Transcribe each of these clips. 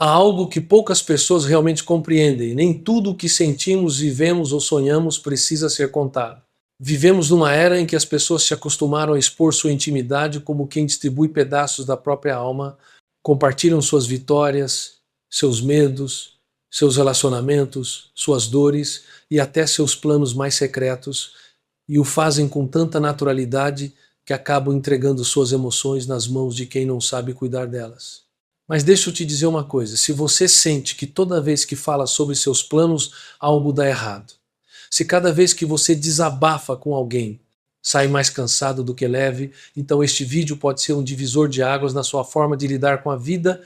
Há algo que poucas pessoas realmente compreendem. Nem tudo o que sentimos, vivemos ou sonhamos precisa ser contado. Vivemos numa era em que as pessoas se acostumaram a expor sua intimidade como quem distribui pedaços da própria alma, compartilham suas vitórias, seus medos, seus relacionamentos, suas dores e até seus planos mais secretos, e o fazem com tanta naturalidade que acabam entregando suas emoções nas mãos de quem não sabe cuidar delas. Mas deixa eu te dizer uma coisa, se você sente que toda vez que fala sobre seus planos algo dá errado, se cada vez que você desabafa com alguém sai mais cansado do que leve, então este vídeo pode ser um divisor de águas na sua forma de lidar com a vida.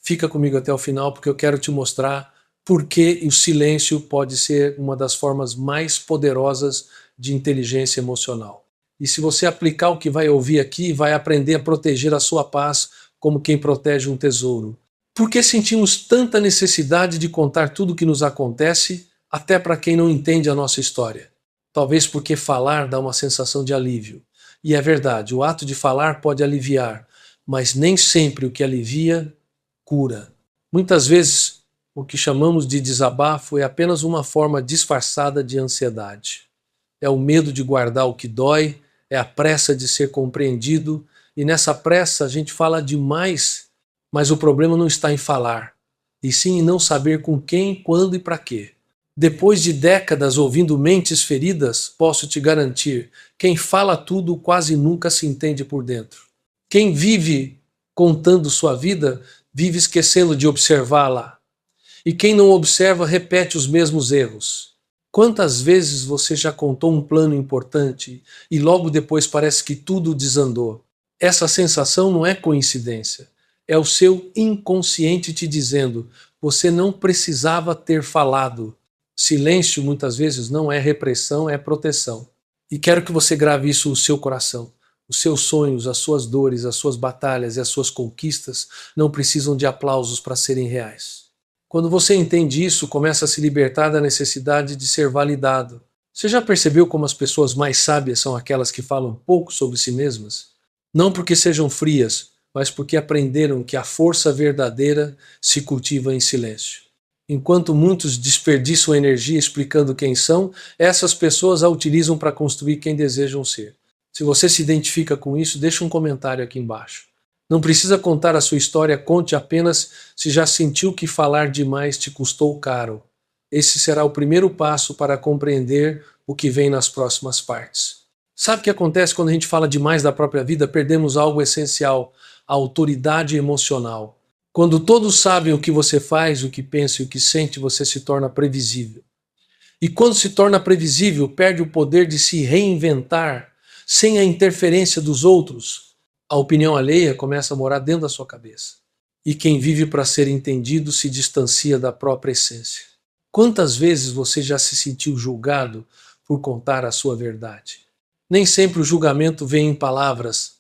Fica comigo até o final porque eu quero te mostrar por que o silêncio pode ser uma das formas mais poderosas de inteligência emocional. E se você aplicar o que vai ouvir aqui, vai aprender a proteger a sua paz como quem protege um tesouro. Por que sentimos tanta necessidade de contar tudo o que nos acontece, até para quem não entende a nossa história? Talvez porque falar dá uma sensação de alívio. E é verdade, o ato de falar pode aliviar, mas nem sempre o que alivia cura. Muitas vezes, o que chamamos de desabafo é apenas uma forma disfarçada de ansiedade. É o medo de guardar o que dói, é a pressa de ser compreendido, e nessa pressa a gente fala demais, mas o problema não está em falar, e sim em não saber com quem, quando e para quê. Depois de décadas ouvindo mentes feridas, posso te garantir, quem fala tudo quase nunca se entende por dentro. Quem vive contando sua vida, vive esquecendo de observá-la. E quem não observa repete os mesmos erros. Quantas vezes você já contou um plano importante e logo depois parece que tudo desandou? Essa sensação não é coincidência. É o seu inconsciente te dizendo: você não precisava ter falado. Silêncio muitas vezes não é repressão, é proteção. E quero que você grave isso no seu coração. Os seus sonhos, as suas dores, as suas batalhas e as suas conquistas não precisam de aplausos para serem reais. Quando você entende isso, começa a se libertar da necessidade de ser validado. Você já percebeu como as pessoas mais sábias são aquelas que falam pouco sobre si mesmas? Não porque sejam frias, mas porque aprenderam que a força verdadeira se cultiva em silêncio. Enquanto muitos desperdiçam energia explicando quem são, essas pessoas a utilizam para construir quem desejam ser. Se você se identifica com isso, deixa um comentário aqui embaixo. Não precisa contar a sua história, conte apenas se já sentiu que falar demais te custou caro. Esse será o primeiro passo para compreender o que vem nas próximas partes. Sabe o que acontece quando a gente fala demais da própria vida? Perdemos algo essencial, a autoridade emocional. Quando todos sabem o que você faz, o que pensa e o que sente, você se torna previsível. E quando se torna previsível, perde o poder de se reinventar sem a interferência dos outros. A opinião alheia começa a morar dentro da sua cabeça. E quem vive para ser entendido se distancia da própria essência. Quantas vezes você já se sentiu julgado por contar a sua verdade? Nem sempre o julgamento vem em palavras.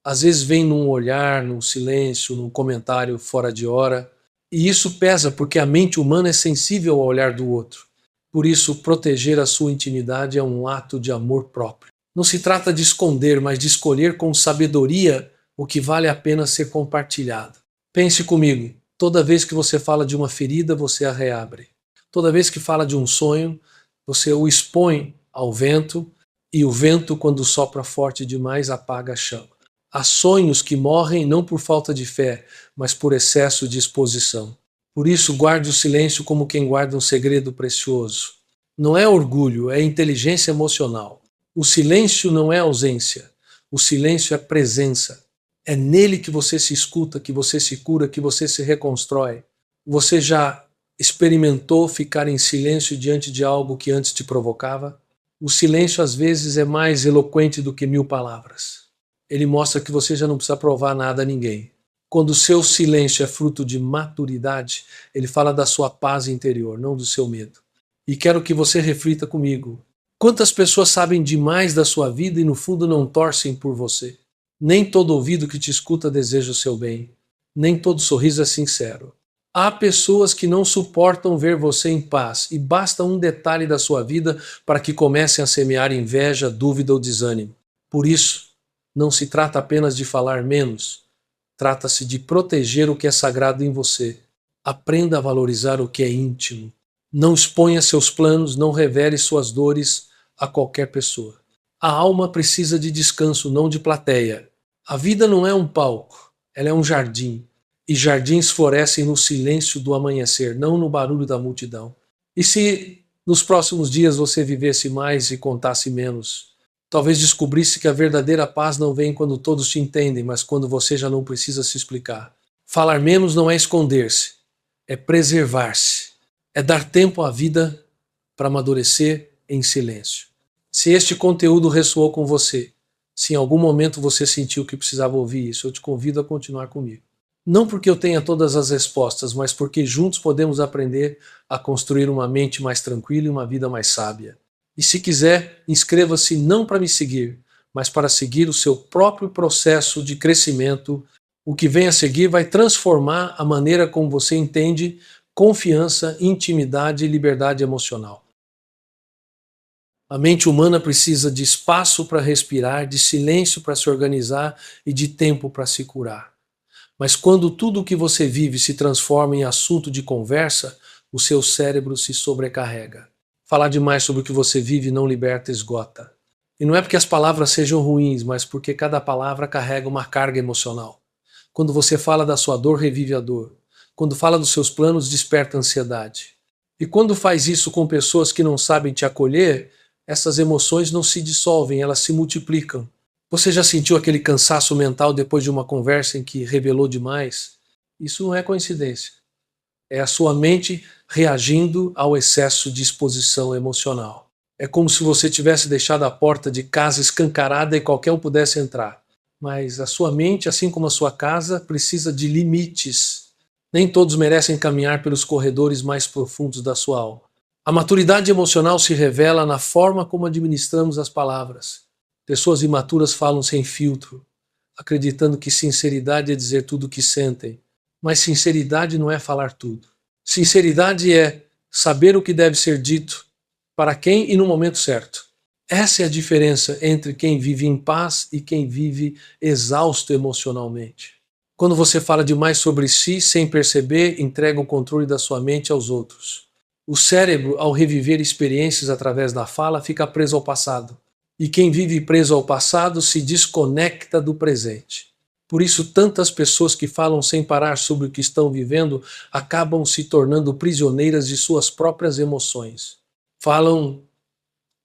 Às vezes vem num olhar, num silêncio, num comentário fora de hora. E isso pesa porque a mente humana é sensível ao olhar do outro. Por isso, proteger a sua intimidade é um ato de amor próprio. Não se trata de esconder, mas de escolher com sabedoria o que vale a pena ser compartilhado. Pense comigo, toda vez que você fala de uma ferida, você a reabre. Toda vez que fala de um sonho, você o expõe ao vento, e o vento, quando sopra forte demais, apaga a chama. Há sonhos que morrem não por falta de fé, mas por excesso de exposição. Por isso, guarde o silêncio como quem guarda um segredo precioso. Não é orgulho, é inteligência emocional. O silêncio não é ausência. O silêncio é presença. É nele que você se escuta, que você se cura, que você se reconstrói. Você já experimentou ficar em silêncio diante de algo que antes te provocava? O silêncio às vezes é mais eloquente do que 1000 palavras. Ele mostra que você já não precisa provar nada a ninguém. Quando o seu silêncio é fruto de maturidade, ele fala da sua paz interior, não do seu medo. E quero que você reflita comigo. Quantas pessoas sabem demais da sua vida e no fundo não torcem por você? Nem todo ouvido que te escuta deseja o seu bem. Nem todo sorriso é sincero. Há pessoas que não suportam ver você em paz e basta um detalhe da sua vida para que comecem a semear inveja, dúvida ou desânimo. Por isso, não se trata apenas de falar menos, trata-se de proteger o que é sagrado em você. Aprenda a valorizar o que é íntimo. Não exponha seus planos, não revele suas dores a qualquer pessoa. A alma precisa de descanso, não de plateia. A vida não é um palco, ela é um jardim. E jardins florescem no silêncio do amanhecer, não no barulho da multidão. E se nos próximos dias você vivesse mais e contasse menos, talvez descobrisse que a verdadeira paz não vem quando todos te entendem, mas quando você já não precisa se explicar. Falar menos não é esconder-se, é preservar-se, é dar tempo à vida para amadurecer em silêncio. Se este conteúdo ressoou com você, se em algum momento você sentiu que precisava ouvir isso, eu te convido a continuar comigo. Não porque eu tenha todas as respostas, mas porque juntos podemos aprender a construir uma mente mais tranquila e uma vida mais sábia. E se quiser, inscreva-se não para me seguir, mas para seguir o seu próprio processo de crescimento. O que vem a seguir vai transformar a maneira como você entende confiança, intimidade e liberdade emocional. A mente humana precisa de espaço para respirar, de silêncio para se organizar e de tempo para se curar. Mas quando tudo o que você vive se transforma em assunto de conversa, o seu cérebro se sobrecarrega. Falar demais sobre o que você vive não liberta, esgota. E não é porque as palavras sejam ruins, mas porque cada palavra carrega uma carga emocional. Quando você fala da sua dor, revive a dor. Quando fala dos seus planos, desperta ansiedade. E quando faz isso com pessoas que não sabem te acolher, essas emoções não se dissolvem, elas se multiplicam. Você já sentiu aquele cansaço mental depois de uma conversa em que revelou demais? Isso não é coincidência. É a sua mente reagindo ao excesso de exposição emocional. É como se você tivesse deixado a porta de casa escancarada e qualquer um pudesse entrar. Mas a sua mente, assim como a sua casa, precisa de limites. Nem todos merecem caminhar pelos corredores mais profundos da sua alma. A maturidade emocional se revela na forma como administramos as palavras. Pessoas imaturas falam sem filtro, acreditando que sinceridade é dizer tudo o que sentem. Mas sinceridade não é falar tudo. Sinceridade é saber o que deve ser dito, para quem e no momento certo. Essa é a diferença entre quem vive em paz e quem vive exausto emocionalmente. Quando você fala demais sobre si, sem perceber, entrega o controle da sua mente aos outros. O cérebro, ao reviver experiências através da fala, fica preso ao passado. E quem vive preso ao passado se desconecta do presente. Por isso, tantas pessoas que falam sem parar sobre o que estão vivendo acabam se tornando prisioneiras de suas próprias emoções. Falam,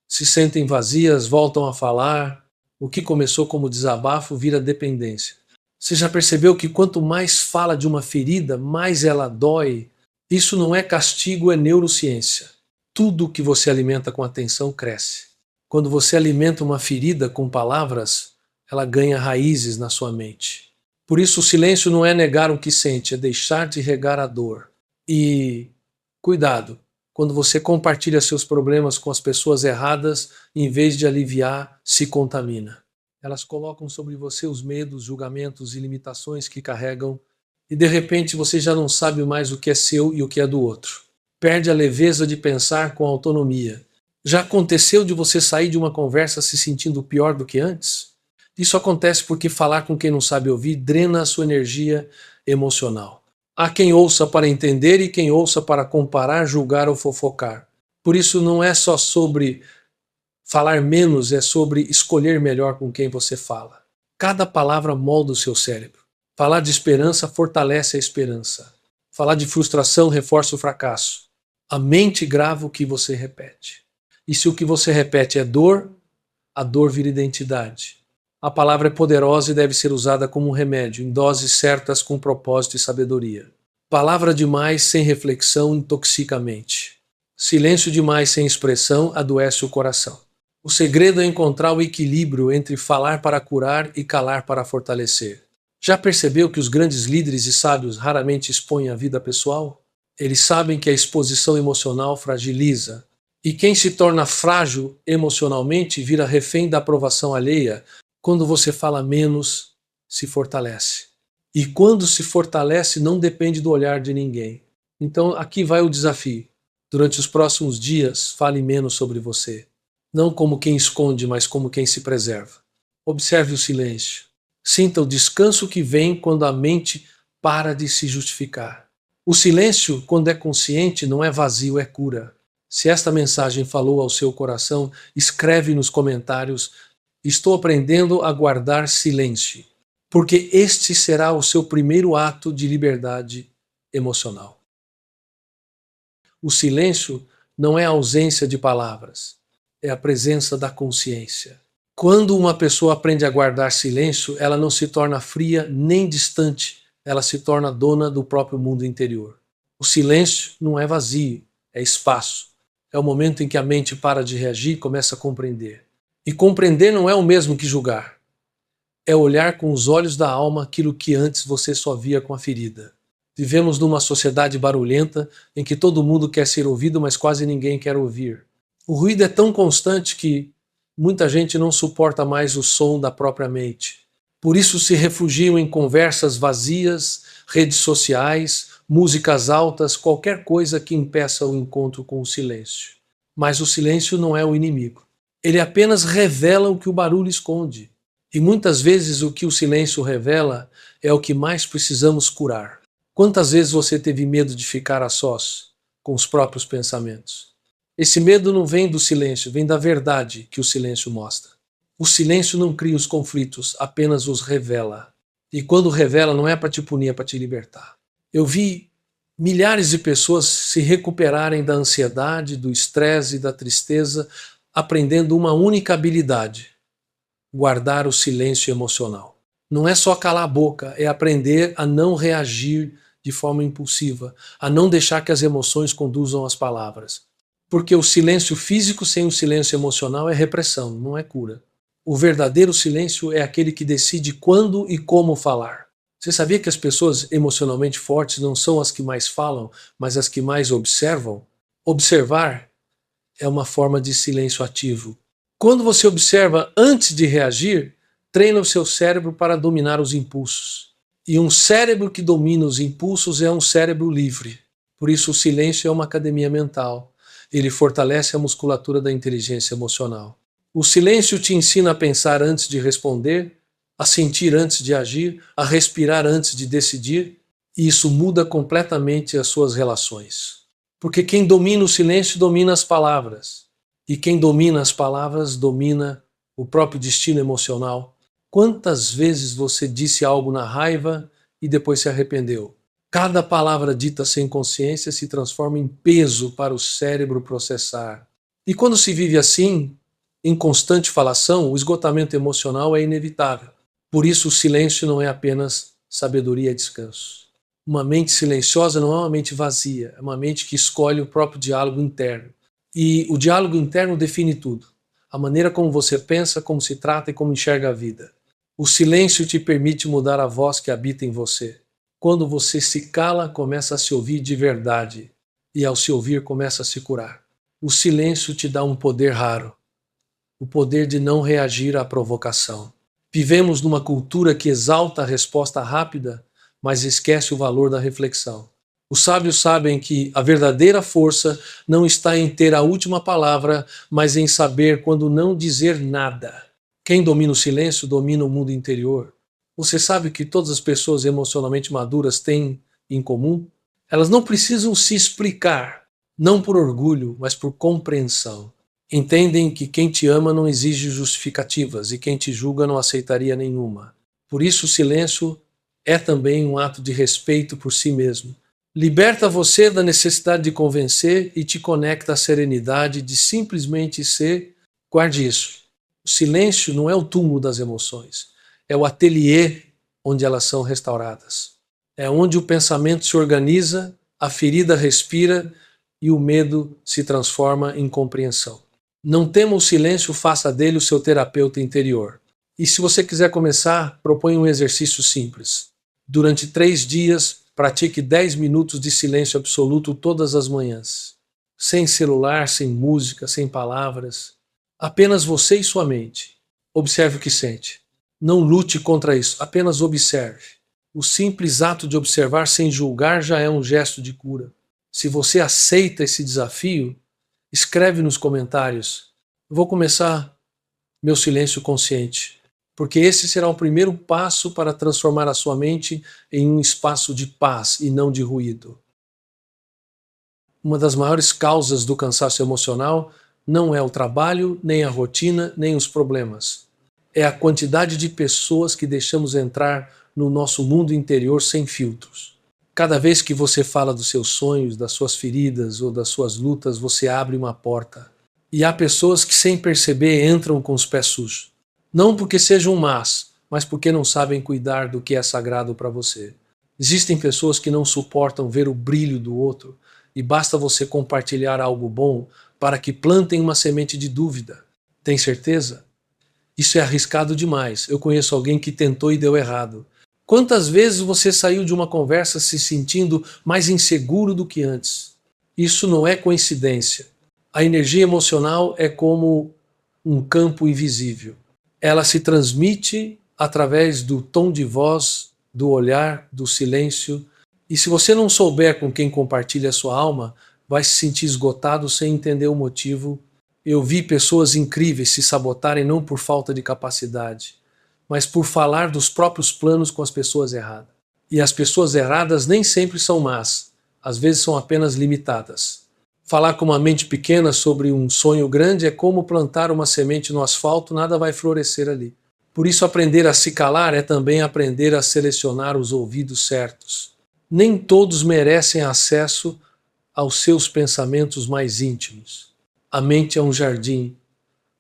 se sentem vazias, voltam a falar. O que começou como desabafo vira dependência. Você já percebeu que quanto mais fala de uma ferida, mais ela dói? Isso não é castigo, é neurociência. Tudo que você alimenta com atenção cresce. Quando você alimenta uma ferida com palavras, ela ganha raízes na sua mente. Por isso o silêncio não é negar o que sente, é deixar de regar a dor. E cuidado, quando você compartilha seus problemas com as pessoas erradas, em vez de aliviar, se contamina. Elas colocam sobre você os medos, julgamentos e limitações que carregam, e de repente você já não sabe mais o que é seu e o que é do outro. Perde a leveza de pensar com autonomia. Já aconteceu de você sair de uma conversa se sentindo pior do que antes? Isso acontece porque falar com quem não sabe ouvir drena a sua energia emocional. Há quem ouça para entender e quem ouça para comparar, julgar ou fofocar. Por isso não é só sobre falar menos, é sobre escolher melhor com quem você fala. Cada palavra molda o seu cérebro. Falar de esperança fortalece a esperança. Falar de frustração reforça o fracasso. A mente grava o que você repete. E se o que você repete é dor, a dor vira identidade. A palavra é poderosa e deve ser usada como um remédio, em doses certas, com propósito e sabedoria. Palavra demais sem reflexão intoxica a mente. Silêncio demais sem expressão adoece o coração. O segredo é encontrar o equilíbrio entre falar para curar e calar para fortalecer. Já percebeu que os grandes líderes e sábios raramente expõem a vida pessoal? Eles sabem que a exposição emocional fragiliza. E quem se torna frágil emocionalmente vira refém da aprovação alheia. Quando você fala menos, se fortalece. E quando se fortalece, não depende do olhar de ninguém. Então, aqui vai o desafio. Durante os próximos dias, fale menos sobre você. Não como quem esconde, mas como quem se preserva. Observe o silêncio. Sinta o descanso que vem quando a mente para de se justificar. O silêncio, quando é consciente, não é vazio, é cura. Se esta mensagem falou ao seu coração, escreve nos comentários: estou aprendendo a guardar silêncio, porque este será o seu primeiro ato de liberdade emocional. O silêncio não é a ausência de palavras, é a presença da consciência. Quando uma pessoa aprende a guardar silêncio, ela não se torna fria nem distante, ela se torna dona do próprio mundo interior. O silêncio não é vazio, é espaço. É o momento em que a mente para de reagir e começa a compreender. E compreender não é o mesmo que julgar. É olhar com os olhos da alma aquilo que antes você só via com a ferida. Vivemos numa sociedade barulhenta em que todo mundo quer ser ouvido, mas quase ninguém quer ouvir. O ruído é tão constante que muita gente não suporta mais o som da própria mente. Por isso se refugiam em conversas vazias, redes sociais, músicas altas, qualquer coisa que impeça o encontro com o silêncio. Mas o silêncio não é o inimigo. Ele apenas revela o que o barulho esconde. E muitas vezes o que o silêncio revela é o que mais precisamos curar. Quantas vezes você teve medo de ficar a sós com os próprios pensamentos? Esse medo não vem do silêncio, vem da verdade que o silêncio mostra. O silêncio não cria os conflitos, apenas os revela. E quando revela, não é para te punir, é para te libertar. Eu vi milhares de pessoas se recuperarem da ansiedade, do estresse e da tristeza, aprendendo uma única habilidade: guardar o silêncio emocional. Não é só calar a boca, é aprender a não reagir de forma impulsiva, a não deixar que as emoções conduzam as palavras. Porque o silêncio físico sem o silêncio emocional é repressão, não é cura. O verdadeiro silêncio é aquele que decide quando e como falar. Você sabia que as pessoas emocionalmente fortes não são as que mais falam, mas as que mais observam? Observar é uma forma de silêncio ativo. Quando você observa antes de reagir, treina o seu cérebro para dominar os impulsos. E um cérebro que domina os impulsos é um cérebro livre. Por isso o silêncio é uma academia mental. Ele fortalece a musculatura da inteligência emocional. O silêncio te ensina a pensar antes de responder, a sentir antes de agir, a respirar antes de decidir, e isso muda completamente as suas relações. Porque quem domina o silêncio domina as palavras, e quem domina as palavras domina o próprio destino emocional. Quantas vezes você disse algo na raiva e depois se arrependeu? Cada palavra dita sem consciência se transforma em peso para o cérebro processar. E quando se vive assim, em constante falação, o esgotamento emocional é inevitável. Por isso o silêncio não é apenas sabedoria e descanso. Uma mente silenciosa não é uma mente vazia, é uma mente que escolhe o próprio diálogo interno. E o diálogo interno define tudo. A maneira como você pensa, como se trata e como enxerga a vida. O silêncio te permite mudar a voz que habita em você. Quando você se cala, começa a se ouvir de verdade. E ao se ouvir, começa a se curar. O silêncio te dá um poder raro. O poder de não reagir à provocação. Vivemos numa cultura que exalta a resposta rápida, mas esquece o valor da reflexão. Os sábios sabem que a verdadeira força não está em ter a última palavra, mas em saber quando não dizer nada. Quem domina o silêncio domina o mundo interior. Você sabe que todas as pessoas emocionalmente maduras têm em comum? Elas não precisam se explicar, não por orgulho, mas por compreensão. Entendem que quem te ama não exige justificativas e quem te julga não aceitaria nenhuma. Por isso o silêncio é também um ato de respeito por si mesmo. Liberta você da necessidade de convencer e te conecta à serenidade de simplesmente ser. Guarde isso. O silêncio não é o túmulo das emoções. É o ateliê onde elas são restauradas. É onde o pensamento se organiza, a ferida respira e o medo se transforma em compreensão. Não tema o silêncio, faça dele o seu terapeuta interior. E se você quiser começar, proponha um exercício simples. Durante 3 dias, pratique 10 minutos de silêncio absoluto todas as manhãs. Sem celular, sem música, sem palavras. Apenas você e sua mente. Observe o que sente. Não lute contra isso, apenas observe. O simples ato de observar sem julgar já é um gesto de cura. Se você aceita esse desafio, escreve nos comentários: eu vou começar meu silêncio consciente, porque esse será o primeiro passo para transformar a sua mente em um espaço de paz e não de ruído. Uma das maiores causas do cansaço emocional não é o trabalho, nem a rotina, nem os problemas. É a quantidade de pessoas que deixamos entrar no nosso mundo interior sem filtros. Cada vez que você fala dos seus sonhos, das suas feridas ou das suas lutas, você abre uma porta. E há pessoas que, sem perceber, entram com os pés sujos. Não porque sejam más, mas porque não sabem cuidar do que é sagrado para você. Existem pessoas que não suportam ver o brilho do outro, e basta você compartilhar algo bom para que plantem uma semente de dúvida. Tem certeza? Isso é arriscado demais. Eu conheço alguém que tentou e deu errado. Quantas vezes você saiu de uma conversa se sentindo mais inseguro do que antes? Isso não é coincidência. A energia emocional é como um campo invisível. Ela se transmite através do tom de voz, do olhar, do silêncio. E se você não souber com quem compartilha a sua alma, vai se sentir esgotado sem entender o motivo. Eu vi pessoas incríveis se sabotarem não por falta de capacidade, mas por falar dos próprios planos com as pessoas erradas. E as pessoas erradas nem sempre são más, às vezes são apenas limitadas. Falar com uma mente pequena sobre um sonho grande é como plantar uma semente no asfalto, nada vai florescer ali. Por isso, aprender a se calar é também aprender a selecionar os ouvidos certos. Nem todos merecem acesso aos seus pensamentos mais íntimos. A mente é um jardim,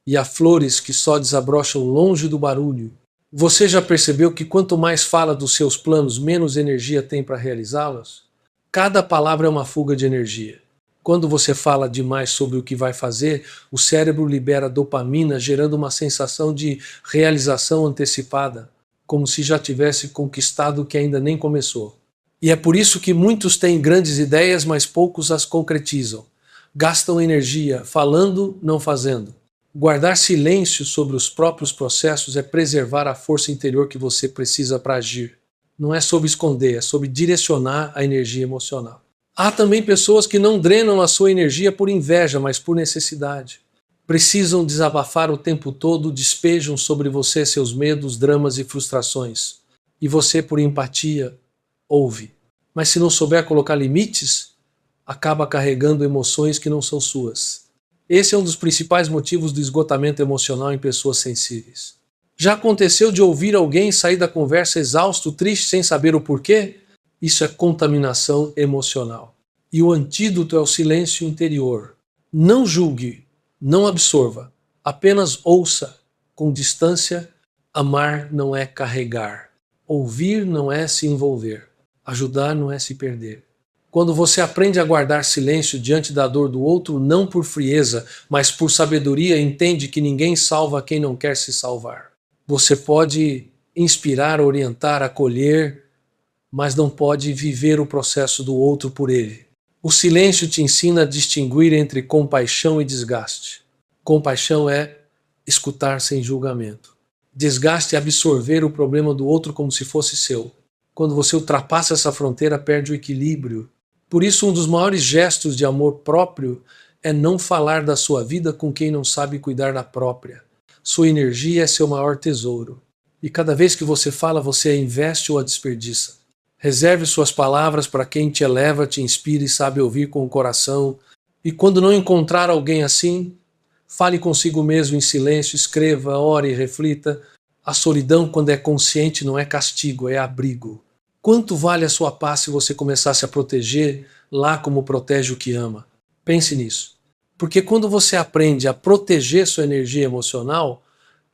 e há flores que só desabrocham longe do barulho. Você já percebeu que quanto mais fala dos seus planos, menos energia tem para realizá-los? Cada palavra é uma fuga de energia. Quando você fala demais sobre o que vai fazer, o cérebro libera dopamina, gerando uma sensação de realização antecipada, como se já tivesse conquistado o que ainda nem começou. E é por isso que muitos têm grandes ideias, mas poucos as concretizam. Gastam energia falando, não fazendo. Guardar silêncio sobre os próprios processos é preservar a força interior que você precisa para agir. Não é sobre esconder, é sobre direcionar a energia emocional. Há também pessoas que não drenam a sua energia por inveja, mas por necessidade. Precisam desabafar o tempo todo, despejam sobre você seus medos, dramas e frustrações. E você, por empatia, ouve. Mas se não souber colocar limites, acaba carregando emoções que não são suas. Esse é um dos principais motivos do esgotamento emocional em pessoas sensíveis. Já aconteceu de ouvir alguém sair da conversa exausto, triste, sem saber o porquê? Isso é contaminação emocional. E o antídoto é o silêncio interior. Não julgue, não absorva, apenas ouça com distância. Amar não é carregar. Ouvir não é se envolver. Ajudar não é se perder. Quando você aprende a guardar silêncio diante da dor do outro, não por frieza, mas por sabedoria, entende que ninguém salva quem não quer se salvar. Você pode inspirar, orientar, acolher, mas não pode viver o processo do outro por ele. O silêncio te ensina a distinguir entre compaixão e desgaste. Compaixão é escutar sem julgamento. Desgaste é absorver o problema do outro como se fosse seu. Quando você ultrapassa essa fronteira, perde o equilíbrio. Por isso, um dos maiores gestos de amor próprio é não falar da sua vida com quem não sabe cuidar da própria. Sua energia é seu maior tesouro. E cada vez que você fala, você a investe ou a desperdiça. Reserve suas palavras para quem te eleva, te inspira e sabe ouvir com o coração. E quando não encontrar alguém assim, fale consigo mesmo em silêncio, escreva, ore e reflita. A solidão, quando é consciente, não é castigo, é abrigo. Quanto vale a sua paz se você começar a se proteger lá como protege o que ama? Pense nisso. Porque quando você aprende a proteger sua energia emocional,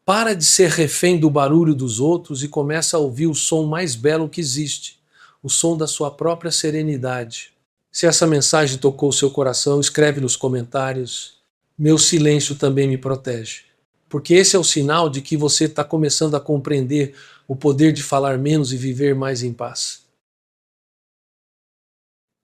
para de ser refém do barulho dos outros e começa a ouvir o som mais belo que existe, o som da sua própria serenidade. Se essa mensagem tocou o seu coração, escreve nos comentários. Meu silêncio também me protege. Porque esse é o sinal de que você está começando a compreender o poder de falar menos e viver mais em paz.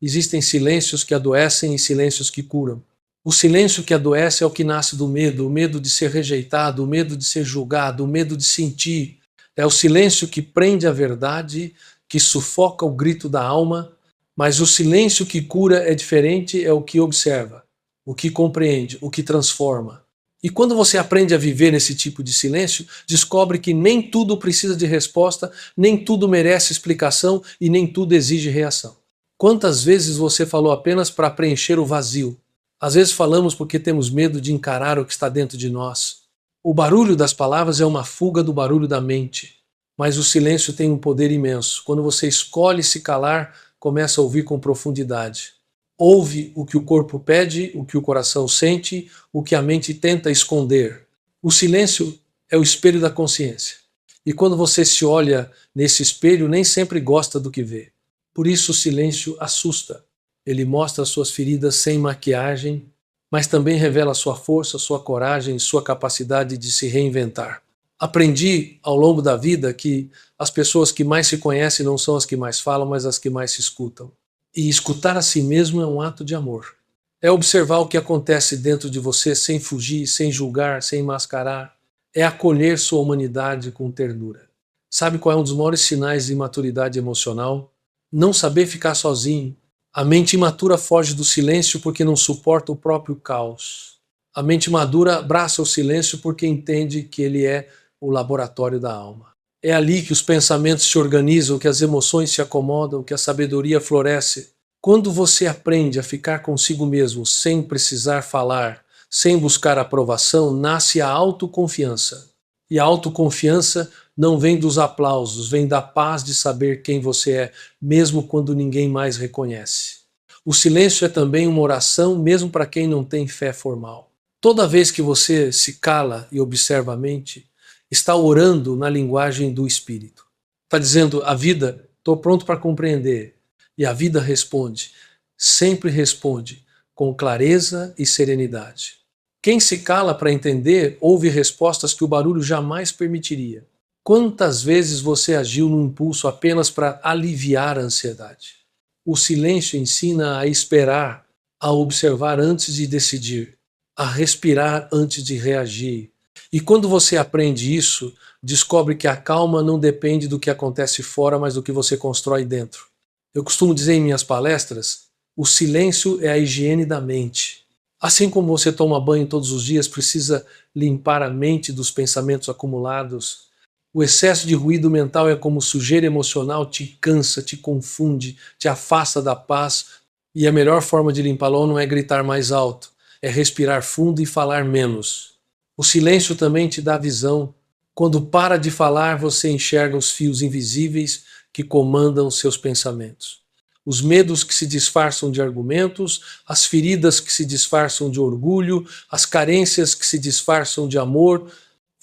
Existem silêncios que adoecem e silêncios que curam. O silêncio que adoece é o que nasce do medo, o medo de ser rejeitado, o medo de ser julgado, o medo de sentir. É o silêncio que prende a verdade, que sufoca o grito da alma, mas o silêncio que cura é diferente, é o que observa, o que compreende, o que transforma. E quando você aprende a viver nesse tipo de silêncio, descobre que nem tudo precisa de resposta, nem tudo merece explicação e nem tudo exige reação. Quantas vezes você falou apenas para preencher o vazio? Às vezes falamos porque temos medo de encarar o que está dentro de nós. O barulho das palavras é uma fuga do barulho da mente. Mas o silêncio tem um poder imenso. Quando você escolhe se calar, começa a ouvir com profundidade. Ouve o que o corpo pede, o que o coração sente, o que a mente tenta esconder. O silêncio é o espelho da consciência. E quando você se olha nesse espelho, nem sempre gosta do que vê. Por isso o silêncio assusta. Ele mostra as suas feridas sem maquiagem, mas também revela sua força, sua coragem e sua capacidade de se reinventar. Aprendi ao longo da vida que as pessoas que mais se conhecem não são as que mais falam, mas as que mais se escutam. E escutar a si mesmo é um ato de amor. É observar o que acontece dentro de você sem fugir, sem julgar, sem mascarar. É acolher sua humanidade com ternura. Sabe qual é um dos maiores sinais de imaturidade emocional? Não saber ficar sozinho. A mente imatura foge do silêncio porque não suporta o próprio caos. A mente madura abraça o silêncio porque entende que ele é o laboratório da alma. É ali que os pensamentos se organizam, que as emoções se acomodam, que a sabedoria floresce. Quando você aprende a ficar consigo mesmo sem precisar falar, sem buscar aprovação, nasce a autoconfiança. E a autoconfiança não vem dos aplausos, vem da paz de saber quem você é, mesmo quando ninguém mais reconhece. O silêncio é também uma oração, mesmo para quem não tem fé formal. Toda vez que você se cala e observa a mente, está orando na linguagem do espírito. Está dizendo, a vida, estou pronto para compreender. E a vida responde, sempre responde, com clareza e serenidade. Quem se cala para entender, ouve respostas que o barulho jamais permitiria. Quantas vezes você agiu num impulso apenas para aliviar a ansiedade? O silêncio ensina a esperar, a observar antes de decidir, a respirar antes de reagir. E quando você aprende isso, descobre que a calma não depende do que acontece fora, mas do que você constrói dentro. Eu costumo dizer em minhas palestras, o silêncio é a higiene da mente. Assim como você toma banho todos os dias, precisa limpar a mente dos pensamentos acumulados. O excesso de ruído mental é como sujeira emocional, te cansa, te confunde, te afasta da paz. E a melhor forma de limpá-lo não é gritar mais alto, é respirar fundo e falar menos. O silêncio também te dá visão. Quando para de falar, você enxerga os fios invisíveis que comandam seus pensamentos. Os medos que se disfarçam de argumentos, as feridas que se disfarçam de orgulho, as carências que se disfarçam de amor,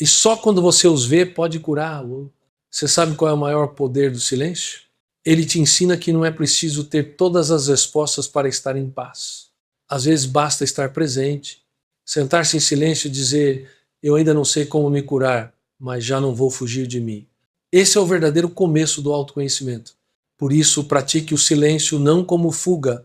e só quando você os vê pode curá-lo. Você sabe qual é o maior poder do silêncio? Ele te ensina que não é preciso ter todas as respostas para estar em paz. Às vezes basta estar presente, sentar-se em silêncio e dizer, eu ainda não sei como me curar, mas já não vou fugir de mim. Esse é o verdadeiro começo do autoconhecimento. Por isso, pratique o silêncio não como fuga,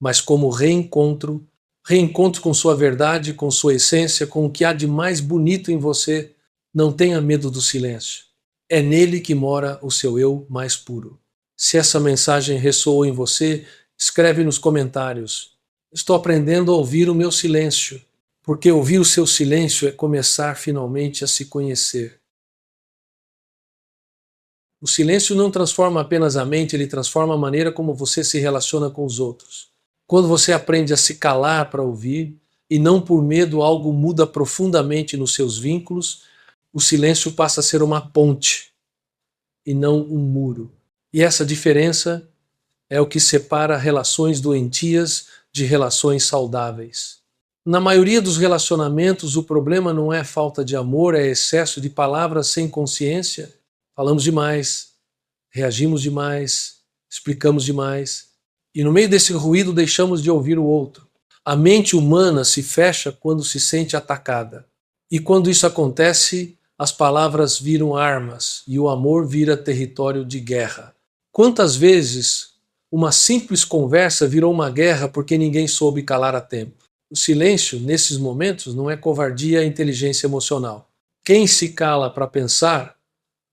mas como reencontro. Reencontro com sua verdade, com sua essência, com o que há de mais bonito em você. Não tenha medo do silêncio. É nele que mora o seu eu mais puro. Se essa mensagem ressoou em você, escreve nos comentários. Estou aprendendo a ouvir o meu silêncio, porque ouvir o seu silêncio é começar finalmente a se conhecer. O silêncio não transforma apenas a mente, ele transforma a maneira como você se relaciona com os outros. Quando você aprende a se calar para ouvir, e não por medo algo muda profundamente nos seus vínculos, o silêncio passa a ser uma ponte, e não um muro. E essa diferença é o que separa relações doentias de relações saudáveis. Na maioria dos relacionamentos, o problema não é falta de amor, é excesso de palavras sem consciência. Falamos demais, reagimos demais, explicamos demais. E no meio desse ruído deixamos de ouvir o outro. A mente humana se fecha quando se sente atacada. E quando isso acontece, as palavras viram armas e o amor vira território de guerra. Quantas vezes uma simples conversa virou uma guerra porque ninguém soube calar a tempo? O silêncio, nesses momentos, não é covardia, é inteligência emocional. Quem se cala para pensar,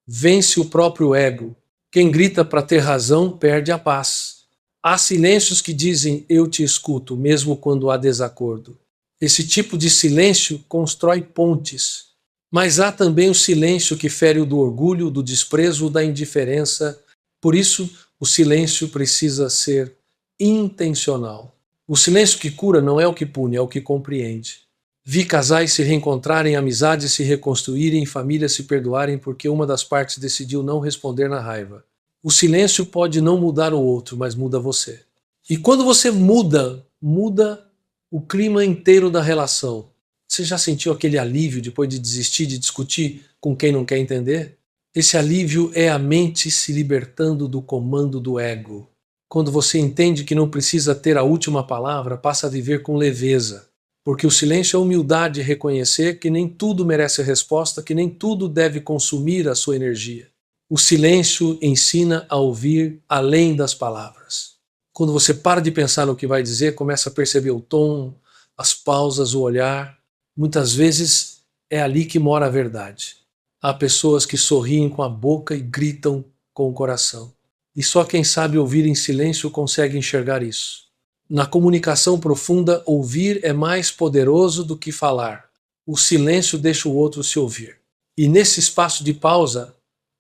vence o próprio ego. Quem grita para ter razão, perde a paz. Há silêncios que dizem, eu te escuto, mesmo quando há desacordo. Esse tipo de silêncio constrói pontes. Mas há também o silêncio que fere o do orgulho, do desprezo, da indiferença. Por isso, o silêncio precisa ser intencional. O silêncio que cura não é o que pune, é o que compreende. Vi casais se reencontrarem, amizades se reconstruírem, famílias se perdoarem porque uma das partes decidiu não responder na raiva. O silêncio pode não mudar o outro, mas muda você. E quando você muda o clima inteiro da relação. Você já sentiu aquele alívio depois de desistir de discutir com quem não quer entender? Esse alívio é a mente se libertando do comando do ego. Quando você entende que não precisa ter a última palavra, passa a viver com leveza. Porque o silêncio é humildade, reconhecer que nem tudo merece resposta, que nem tudo deve consumir a sua energia. O silêncio ensina a ouvir além das palavras. Quando você para de pensar no que vai dizer, começa a perceber o tom, as pausas, o olhar. Muitas vezes é ali que mora a verdade. Há pessoas que sorriem com a boca e gritam com o coração. E só quem sabe ouvir em silêncio consegue enxergar isso. Na comunicação profunda, ouvir é mais poderoso do que falar. O silêncio deixa o outro se ouvir. E nesse espaço de pausa,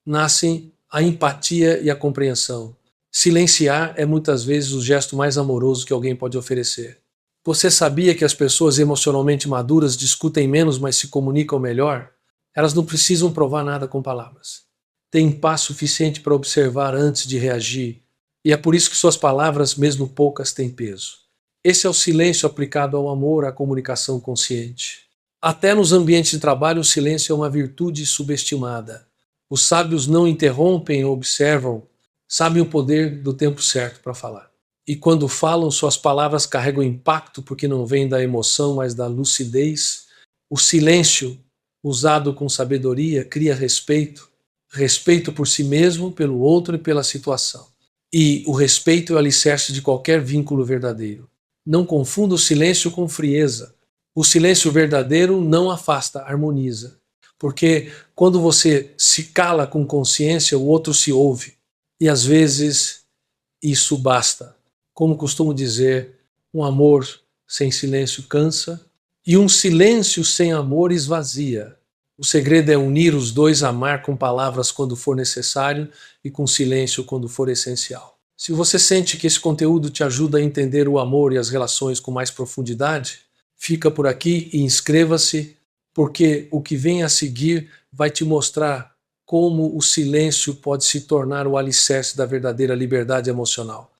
nascem a empatia e a compreensão. Silenciar é muitas vezes o gesto mais amoroso que alguém pode oferecer. Você sabia que as pessoas emocionalmente maduras discutem menos, mas se comunicam melhor? Elas não precisam provar nada com palavras. Têm paz suficiente para observar antes de reagir, e é por isso que suas palavras, mesmo poucas, têm peso. Esse é o silêncio aplicado ao amor, à comunicação consciente. Até nos ambientes de trabalho, o silêncio é uma virtude subestimada. Os sábios não interrompem ou observam, sabem o poder do tempo certo para falar. E quando falam, suas palavras carregam impacto porque não vêm da emoção, mas da lucidez. O silêncio, usado com sabedoria, cria respeito. Respeito por si mesmo, pelo outro e pela situação. E o respeito é o alicerce de qualquer vínculo verdadeiro. Não confunda o silêncio com frieza. O silêncio verdadeiro não afasta, harmoniza. Porque quando você se cala com consciência, o outro se ouve. E às vezes isso basta. Como costumo dizer, um amor sem silêncio cansa e um silêncio sem amor esvazia. O segredo é unir os dois, amar com palavras quando for necessário e com silêncio quando for essencial. Se você sente que esse conteúdo te ajuda a entender o amor e as relações com mais profundidade, fica por aqui e inscreva-se, porque o que vem a seguir vai te mostrar como o silêncio pode se tornar o alicerce da verdadeira liberdade emocional.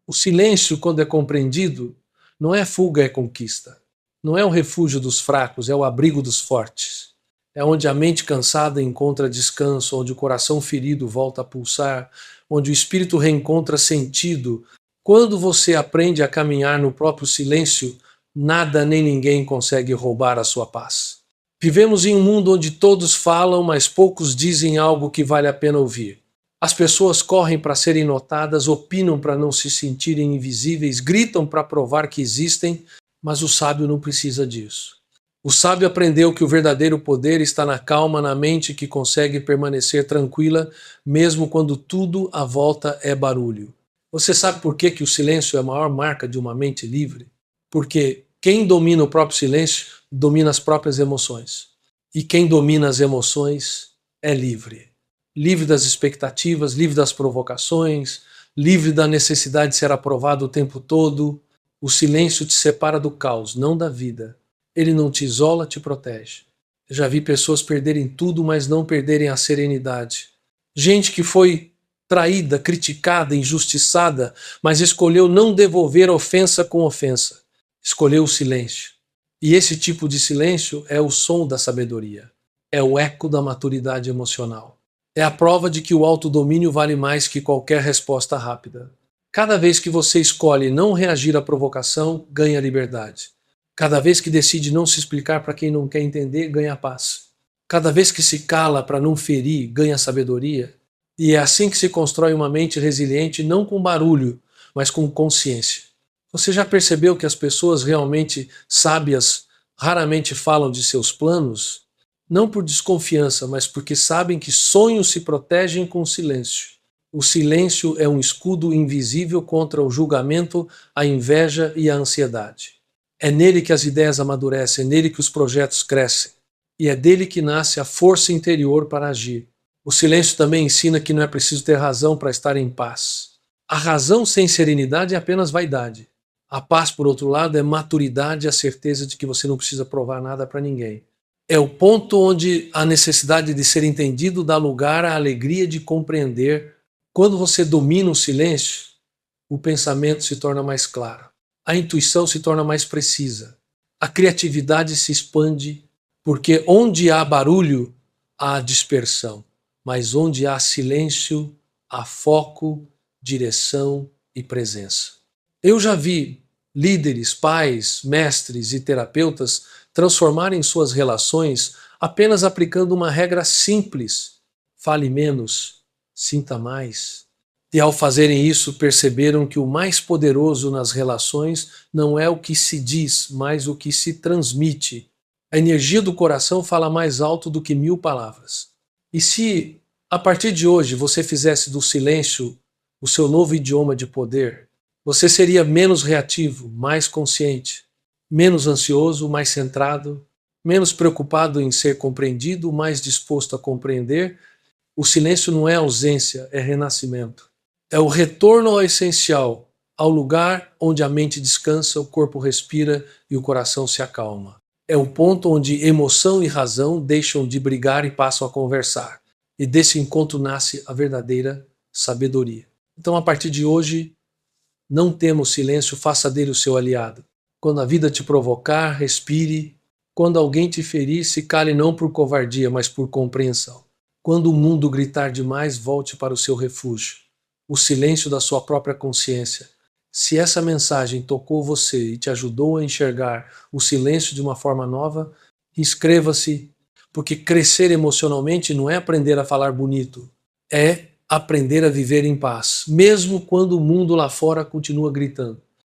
O silêncio, quando é compreendido, não é fuga, é conquista. Não é o refúgio dos fracos, é o abrigo dos fortes. É onde a mente cansada encontra descanso, onde o coração ferido volta a pulsar, onde o espírito reencontra sentido. Quando você aprende a caminhar no próprio silêncio, nada nem ninguém consegue roubar a sua paz. Vivemos em um mundo onde todos falam, mas poucos dizem algo que vale a pena ouvir. As pessoas correm para serem notadas, opinam para não se sentirem invisíveis, gritam para provar que existem, mas o sábio não precisa disso. O sábio aprendeu que o verdadeiro poder está na calma, na mente que consegue permanecer tranquila, mesmo quando tudo à volta é barulho. Você sabe por que o silêncio é a maior marca de uma mente livre? Porque quem domina o próprio silêncio domina as próprias emoções. E quem domina as emoções é livre. Livre das expectativas, livre das provocações, livre da necessidade de ser aprovado o tempo todo. O silêncio te separa do caos, não da vida. Ele não te isola, te protege. Eu já vi pessoas perderem tudo, mas não perderem a serenidade. Gente que foi traída, criticada, injustiçada, mas escolheu não devolver ofensa com ofensa. Escolheu o silêncio. E esse tipo de silêncio é o som da sabedoria. É o eco da maturidade emocional. É a prova de que o autodomínio vale mais que qualquer resposta rápida. Cada vez que você escolhe não reagir à provocação, ganha liberdade. Cada vez que decide não se explicar para quem não quer entender, ganha paz. Cada vez que se cala para não ferir, ganha sabedoria. E é assim que se constrói uma mente resiliente, não com barulho, mas com consciência. Você já percebeu que as pessoas realmente sábias raramente falam de seus planos? Não por desconfiança, mas porque sabem que sonhos se protegem com silêncio. O silêncio é um escudo invisível contra o julgamento, a inveja e a ansiedade. É nele que as ideias amadurecem, é nele que os projetos crescem. E é dele que nasce a força interior para agir. O silêncio também ensina que não é preciso ter razão para estar em paz. A razão sem serenidade é apenas vaidade. A paz, por outro lado, é maturidade e a certeza de que você não precisa provar nada para ninguém. É o ponto onde a necessidade de ser entendido dá lugar à alegria de compreender. Quando você domina o silêncio, o pensamento se torna mais claro, a intuição se torna mais precisa, a criatividade se expande, porque onde há barulho, há dispersão, mas onde há silêncio, há foco, direção e presença. Eu já vi líderes, pais, mestres e terapeutas transformarem suas relações apenas aplicando uma regra simples: fale menos, sinta mais. E ao fazerem isso, perceberam que o mais poderoso nas relações não é o que se diz, mas o que se transmite. A energia do coração fala mais alto do que 1000 palavras. E se, a partir de hoje, você fizesse do silêncio o seu novo idioma de poder, você seria menos reativo, mais consciente, menos ansioso, mais centrado, menos preocupado em ser compreendido, mais disposto a compreender. O silêncio não é ausência, é renascimento. É o retorno ao essencial, ao lugar onde a mente descansa, o corpo respira e o coração se acalma. É o ponto onde emoção e razão deixam de brigar e passam a conversar. E desse encontro nasce a verdadeira sabedoria. Então, a partir de hoje, não tema o silêncio, faça dele o seu aliado. Quando a vida te provocar, respire. Quando alguém te ferir, se cale não por covardia, mas por compreensão. Quando o mundo gritar demais, volte para o seu refúgio, o silêncio da sua própria consciência. Se essa mensagem tocou você e te ajudou a enxergar o silêncio de uma forma nova, inscreva-se, porque crescer emocionalmente não é aprender a falar bonito, é aprender a viver em paz, mesmo quando o mundo lá fora continua gritando.